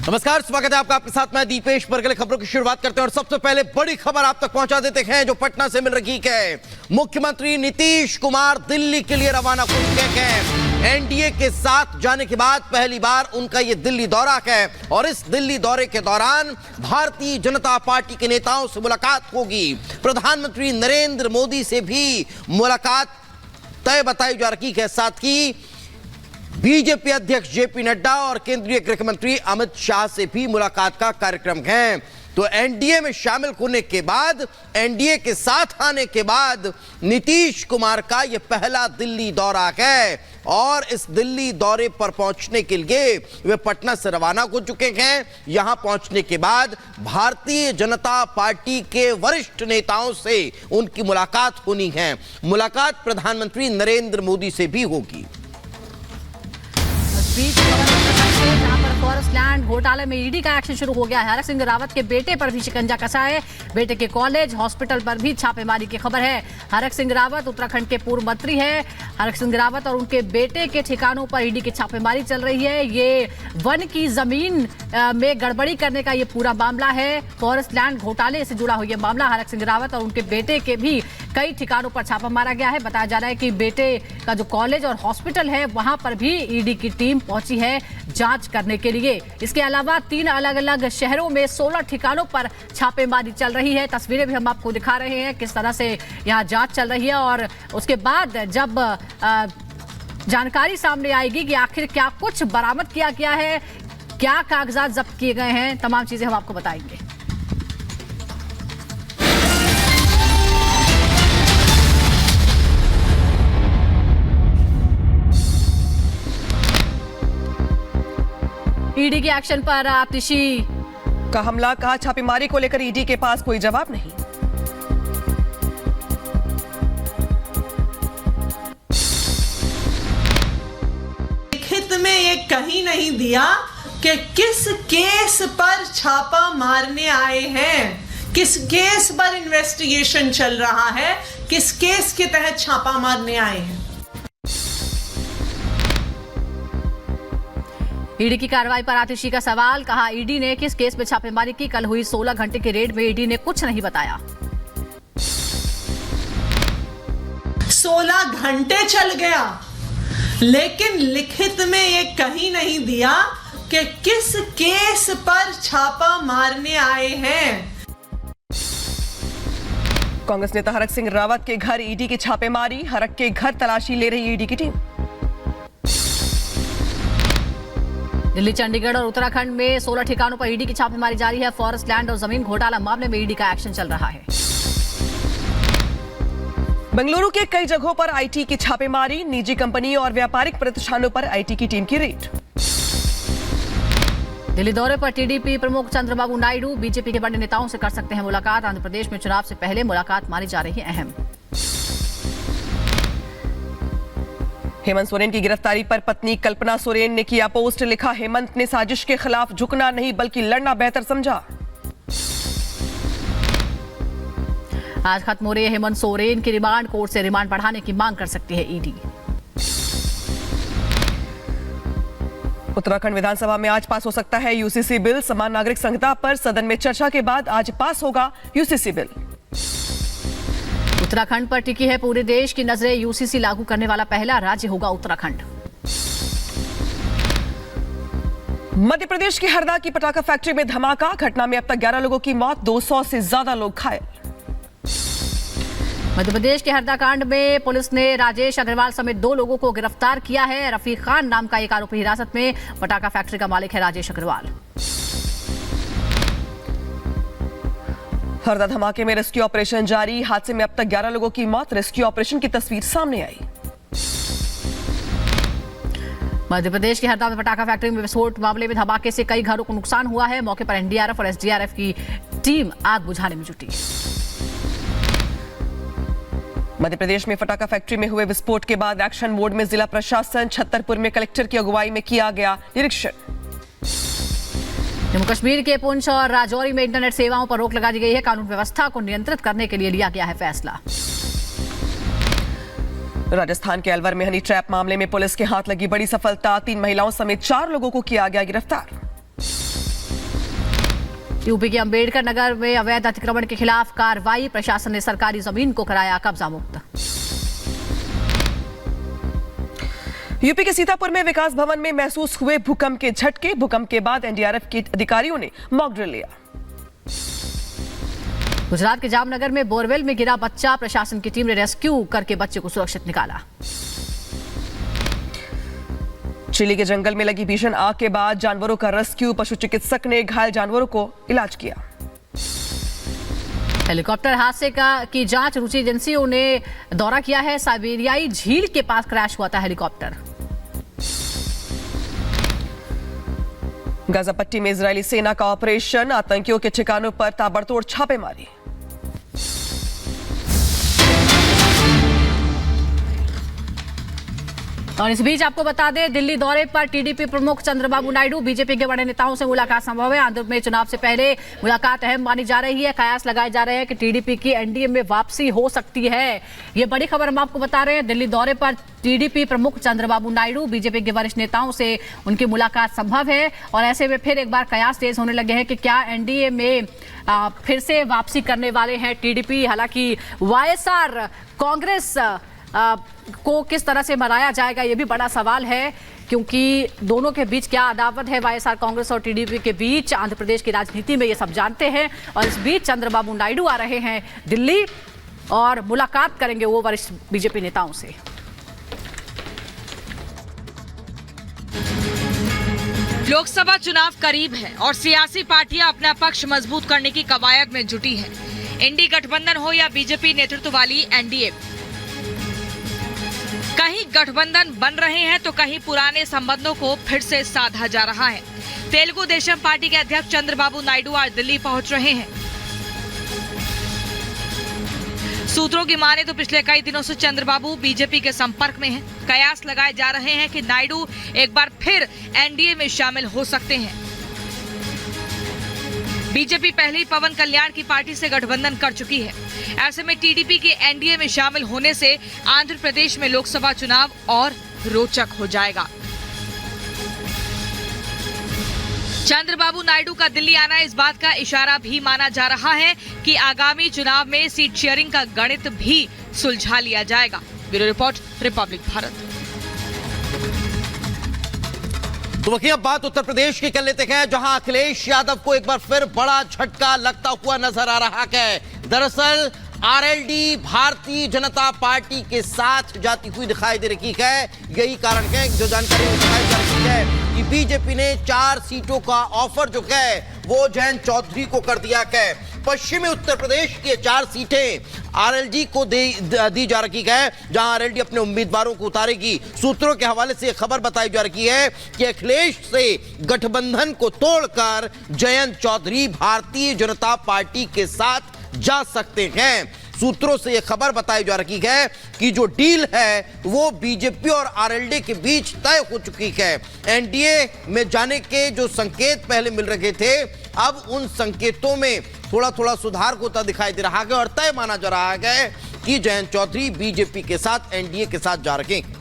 नमस्कार, स्वागत है आपका। आपके साथ मैं दीपेश परगले। खबरों की शुरुआत करते हैं और सबसे पहले बड़ी खबर आप तक पहुंचा देते हैं जो पटना से मिल रही है। मुख्यमंत्री नीतीश कुमार दिल्ली के लिए रवाना हो चुके हैं। एनडीए के साथ जाने के बाद पहली बार उनका यह दिल्ली दौरा है और इस दिल्ली दौरे के दौरान भारतीय जनता पार्टी के नेताओं से मुलाकात होगी। प्रधानमंत्री नरेंद्र मोदी से भी मुलाकात तय बताई जा रही है। साथ ही बीजेपी अध्यक्ष जेपी नड्डा और केंद्रीय गृह मंत्री अमित शाह से भी मुलाकात का कार्यक्रम है। तो एनडीए में शामिल होने के बाद, एनडीए के साथ आने के बाद नीतीश कुमार का यह पहला दिल्ली दौरा है और इस दिल्ली दौरे पर पहुंचने के लिए वे पटना से रवाना हो चुके हैं। यहां पहुंचने के बाद भारतीय जनता पार्टी के वरिष्ठ नेताओं से उनकी मुलाकात होनी है। मुलाकात प्रधानमंत्री नरेंद्र मोदी से भी होगी। जहां पर फॉरेस्ट लैंड घोटाले में ईडी का एक्शन शुरू हो गया है। हरक सिंह रावत के बेटे पर भी शिकंजा कसा है। बेटे के कॉलेज हॉस्पिटल पर भी छापेमारी की खबर है। हरक सिंह रावत उत्तराखंड के पूर्व मंत्री है। हरक सिंह रावत और उनके बेटे के ठिकानों पर ईडी की छापेमारी चल रही है। ये वन की जमीन में गड़बड़ी करने का ये पूरा मामला है। फॉरेस्ट लैंड घोटाले से जुड़ा हुआ यह मामला। हरक सिंह रावत और उनके बेटे के भी कई ठिकानों पर छापा मारा गया है। बताया जा रहा है कि बेटे का जो कॉलेज और हॉस्पिटल है वहां पर भी ईडी की टीम पहुंची है जांच करने के लिए। इसके अलावा 3 अलग अलग शहरों में 16 ठिकानों पर छापेमारी चल रही है। तस्वीरें भी हम आपको दिखा रहे हैं किस तरह से यहां जांच चल रही है और उसके बाद जब जानकारी सामने आएगी कि आखिर क्या कुछ बरामद किया गया है, क्या कागजात जब्त किए गए हैं, तमाम चीजें हम आपको बताएंगे। ईडी के एक्शन पर आतिशी का हमला, कहा छापेमारी को लेकर ईडी के पास कोई जवाब नहीं। लिखित में ये कहीं नहीं दिया कि किस केस पर छापा मारने आए हैं, किस केस पर इन्वेस्टिगेशन चल रहा है, किस केस के तहत छापा मारने आए हैं। ईडी की कार्रवाई पर आतिशी का सवाल, कहा ईडी ने किस केस में छापेमारी की। कल हुई 16 घंटे के रेड में ईडी ने कुछ नहीं बताया। 16 घंटे चल गया लेकिन लिखित में ये कहीं नहीं दिया कि किस केस पर छापा मारने आए हैं। कांग्रेस नेता हरक सिंह रावत के घर ईडी की छापेमारी, हरक के घर तलाशी ले रही ईडी की टीम। दिल्ली, चंडीगढ़ और उत्तराखंड में 16 ठिकानों पर ईडी की छापेमारी जारी है। फॉरेस्ट लैंड और जमीन घोटाला मामले में ईडी का एक्शन चल रहा है। बेंगलुरु के कई जगहों पर आईटी की छापेमारी, निजी कंपनी और व्यापारिक प्रतिष्ठानों पर आईटी की टीम की रेड। दिल्ली दौरे पर टीडीपी प्रमुख चंद्रबाबू नायडू बीजेपी के बड़े नेताओं से कर सकते हैं मुलाकात। आंध्र प्रदेश में चुनाव से पहले मुलाकात मानी जा रही है अहम। हेमंत सोरेन की गिरफ्तारी पर पत्नी कल्पना सोरेन ने किया पोस्ट, लिखा हेमंत ने साजिश के खिलाफ झुकना नहीं बल्कि लड़ना बेहतर समझा। आज खत्म हो रही है हेमंत सोरेन की रिमांड, कोर्ट से रिमांड बढ़ाने की मांग कर सकती है ईडी। उत्तराखंड विधानसभा में आज पास हो सकता है यूसीसी बिल। समान नागरिक संहिता पर सदन में चर्चा के बाद आज पास होगा यूसीसी बिल। उत्तराखंड पर टिकी है पूरे देश की नजरें, यूसीसी लागू करने वाला पहला राज्य होगा उत्तराखंड। मध्य प्रदेश की हरदा की पटाखा फैक्ट्री में धमाका, घटना में अब तक 11 लोगों की मौत, 200 से ज्यादा लोग घायल। मध्य प्रदेश के हरदा कांड में पुलिस ने राजेश अग्रवाल समेत 2 लोगों को गिरफ्तार किया है। रफीक खान नाम का एक आरोपी हिरासत में, पटाखा फैक्ट्री का मालिक है राजेश अग्रवाल। हरदा धमाके में रेस्क्यू ऑपरेशन जारी, हादसे में अब तक 11 लोगों की मौत। रेस्क्यू ऑपरेशन की तस्वीर सामने आई। मध्य प्रदेश के हरदा में पटाखा फैक्ट्री में विस्फोट मामले में धमाके से कई घरों को नुकसान हुआ है। मौके पर एनडीआरएफ और एसडीआरएफ की टीम आग बुझाने में जुटी। मध्य प्रदेश में पटाखा फैक्ट्री में हुए विस्फोट के बाद एक्शन मोड में जिला प्रशासन, छतरपुर में कलेक्टर की अगुवाई में किया गया निरीक्षण। जम्मू कश्मीर के पुंछ और राजौरी में इंटरनेट सेवाओं पर रोक लगा दी गई है। कानून व्यवस्था को नियंत्रित करने के लिए लिया गया है फैसला। राजस्थान के अलवर में हनी ट्रैप मामले में पुलिस के हाथ लगी बड़ी सफलता, 3 महिलाओं समेत 4 लोगों को किया गया गिरफ्तार। यूपी के अंबेडकर नगर में अवैध अतिक्रमण के खिलाफ कार्रवाई, प्रशासन ने सरकारी जमीन को कराया कब्जा मुक्त। यूपी के सीतापुर में विकास भवन में महसूस हुए भूकंप के झटके, भूकंप के बाद एनडीआरएफ के अधिकारियों ने मॉक ड्रिल लिया। गुजरात के जामनगर में बोरवेल में गिरा बच्चा, प्रशासन की टीम ने रेस्क्यू करके बच्चे को सुरक्षित निकाला। चिली के जंगल में लगी भीषण आग के बाद जानवरों का रेस्क्यू, पशु चिकित्सक ने घायल जानवरों को इलाज किया। हेलीकॉप्टर हादसे की जांच रूसी एजेंसियों ने दौरा किया है। साइबेरियाई झील के पास क्रैश हुआ था हेलीकॉप्टर। गाजा पट्टी में इजरायली सेना का ऑपरेशन, आतंकियों के ठिकानों पर ताबड़तोड़ छापेमारी। और इस बीच आपको बता दें, दिल्ली दौरे पर टीडीपी प्रमुख चंद्रबाबू नायडू, बीजेपी के बड़े नेताओं से मुलाकात संभव है। आंध्र में चुनाव से पहले मुलाकात अहम मानी जा रही है। कयास लगाए जा रहे हैं कि टीडीपी की एनडीए में वापसी हो सकती है। ये बड़ी खबर हम आपको बता रहे हैं। दिल्ली दौरे पर टीडीपी प्रमुख चंद्रबाबू नायडू, बीजेपी के वरिष्ठ नेताओं से उनकी मुलाकात संभव है। और ऐसे में फिर एक बार कयास तेज होने लगे हैं कि क्या एनडीए में फिर से वापसी करने वाले हैं टीडीपी। हालांकि वाईएसआर कांग्रेस को किस तरह से मनाया जाएगा, ये भी बड़ा सवाल है, क्योंकि दोनों के बीच क्या अदावत है वाईएसआर कांग्रेस और टीडीपी के बीच आंध्र प्रदेश की राजनीति में, ये सब जानते हैं। और इस बीच चंद्रबाबू नायडू आ रहे हैं दिल्ली और मुलाकात करेंगे वो वरिष्ठ बीजेपी नेताओं से। लोकसभा चुनाव करीब है और सियासी पार्टियां अपना पक्ष मजबूत करने की कवायद में जुटी हैं। इंडी गठबंधन हो या बीजेपी नेतृत्व वाली एनडीए, कहीं गठबंधन बन रहे हैं तो कहीं पुराने संबंधों को फिर से साधा जा रहा है। तेलुगु देशम पार्टी के अध्यक्ष चंद्रबाबू नायडू आज दिल्ली पहुंच रहे हैं। सूत्रों की माने तो पिछले कई दिनों से चंद्रबाबू बीजेपी के संपर्क में हैं। कयास लगाए जा रहे हैं कि नायडू एक बार फिर एनडीए में शामिल हो सकते हैं। बीजेपी पहले ही पवन कल्याण की पार्टी से गठबंधन कर चुकी है। ऐसे में टीडीपी के एनडीए में शामिल होने से आंध्र प्रदेश में लोकसभा चुनाव और रोचक हो जाएगा। चंद्रबाबू नायडू का दिल्ली आना इस बात का इशारा भी माना जा रहा है कि आगामी चुनाव में सीट शेयरिंग का गणित भी सुलझा लिया जाएगा। Bureau report, Republic Bharat. तो वहीं अब बात उत्तर प्रदेश की कर लेते हैं, जहां अखिलेश यादव को एक बार फिर बड़ा झटका लगता हुआ नजर आ रहा है। दरअसल आरएलडी भारतीय जनता पार्टी के साथ जाती हुई दिखाई दे रही है। यही कारण है जो जानकारी दिखाई जा रही है कि बीजेपी ने 4 सीटों का ऑफर जो है वो जयंत चौधरी को कर दिया है। पश्चिमी उत्तर प्रदेश की 4 सीटें आरएलडी को दी जा रही है, जहां आरएलडी अपने उम्मीदवारों को उतारेगी। सूत्रों के हवाले से खबर बताई जा रही है कि अखिलेश से गठबंधन को तोड़कर जयंत चौधरी भारतीय जनता पार्टी के साथ जा सकते हैं। सूत्रों से यह खबर बताई जा रही है कि जो डील है वो बीजेपी और आरएलडी के बीच तय हो चुकी है। एनडीए में जाने के जो संकेत पहले मिल रहे थे, अब उन संकेतों में थोड़ा थोड़ा सुधार होता दिखाई दे रहा है और तय माना जा रहा है कि जयंत चौधरी बीजेपी के साथ एनडीए के साथ जा रहे हैं।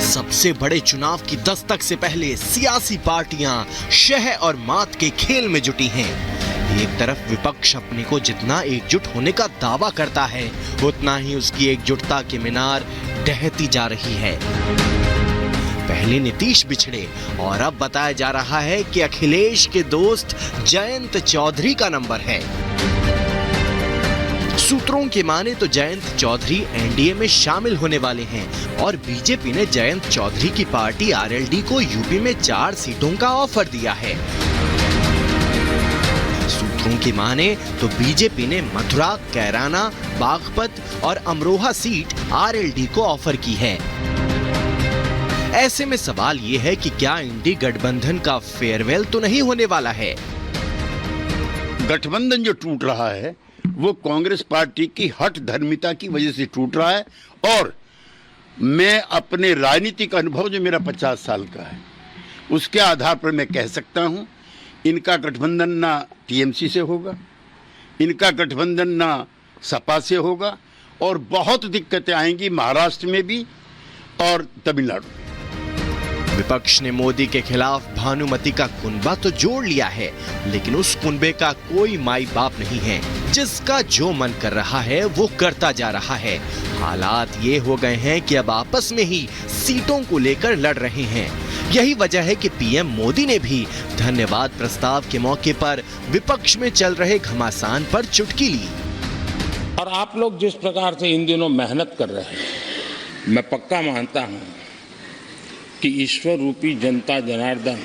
सबसे बड़े चुनाव की दस्तक से पहले सियासी पार्टियां शह और मात के खेल में जुटी हैं। एक तरफ विपक्ष अपने को जितना एकजुट होने का दावा करता है, उतना ही उसकी एकजुटता की मीनार ढहती जा रही है। पहले नीतीश बिछड़े और अब बताया जा रहा है कि अखिलेश के दोस्त जयंत चौधरी का नंबर है। सूत्रों के माने तो जयंत चौधरी एनडीए में शामिल होने वाले हैं और बीजेपी ने जयंत चौधरी की पार्टी आरएलडी को यूपी में 4 सीटों का ऑफर दिया है। सूत्रों की माने तो बीजेपी ने मथुरा, कैराना, बागपत और अमरोहा सीट आरएलडी को ऑफर की है। ऐसे में सवाल ये है कि क्या इंडी गठबंधन का फेयरवेल तो नहीं होने वाला है। गठबंधन जो टूट रहा है वो कांग्रेस पार्टी की हठ धर्मिता की वजह से टूट रहा है। और मैं अपने राजनीतिक अनुभव जो मेरा 50 साल का है उसके आधार पर मैं कह सकता हूं, इनका गठबंधन ना टीएमसी से होगा, इनका गठबंधन ना सपा से होगा और बहुत दिक्कतें आएंगी महाराष्ट्र में भी और तमिलनाडु। विपक्ष ने मोदी के खिलाफ भानुमति का कुनबा तो जोड़ लिया है, लेकिन उस कुनबे का कोई माई बाप नहीं है। जिसका जो मन कर रहा है वो करता जा रहा है। हालात ये हो गए हैं कि अब आपस में ही सीटों को लेकर लड़ रहे हैं। यही वजह है कि पीएम मोदी ने भी धन्यवाद प्रस्ताव के मौके पर विपक्ष में चल रहे घमासान पर चुटकी ली। और आप लोग जिस प्रकार से इन दिनों मेहनत कर रहे हैं, मैं पक्का मानता हूं कि ईश्वर रूपी जनता जनार्दन